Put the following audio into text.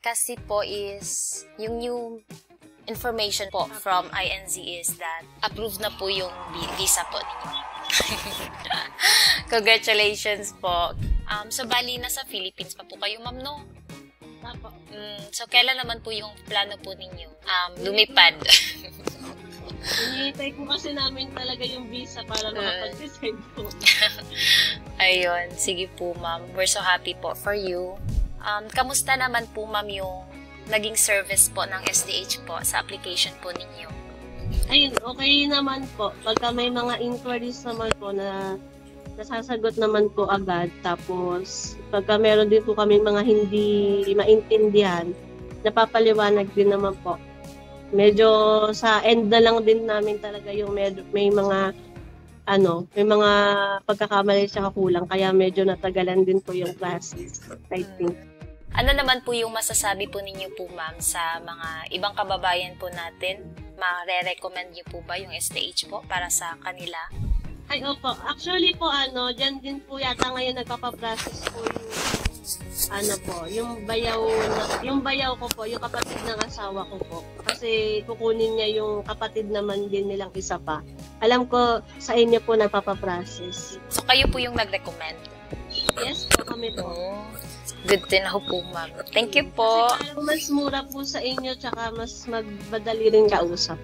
Kasi po is, yung new information po from INZ is that approved na po yung visa po ninyo. Congratulations po. So, bali, nasa Philippines pa po kayo, ma'am, no? Tapo. So, kailan naman po yung plano po ninyo? Lumipad. Hinihintay ko kasi namin talaga yung visa para makapag-decide po. Ayun, sige po, ma'am. We're so happy po for you. Kamusta naman po, ma'am, yung naging service po ng SDH po sa application po ninyo? Ayun, okay naman po. Pagka may mga inquiries naman po na nasasagot naman po agad. Tapos, pagka meron din po kami mga hindi maintindihan, napapaliwanag din naman po. Medyo sa end na lang din namin talaga yung may mga pagkakamali sa kakulang. Kaya medyo natagalan din po yung classes, I think. Ano naman po yung masasabi po ninyo po, ma'am, sa mga ibang kababayan po natin? Ma-recommend niyo po ba yung SDH po para sa kanila? Ay, opo. Actually po, dyan din po yata ngayon nagpapaprocess po yung bayaw ko po, yung kapatid ng asawa ko po. Kasi kukunin niya yung kapatid naman din nilang isa pa. Alam ko, sa inyo po nagpapaprocess. So, kayo po yung nag-recommend? Yes po, kami po. Good to know po, ma'am. Thank you po. Kasi mas mura po sa inyo, tsaka mas magmadali rin kausap.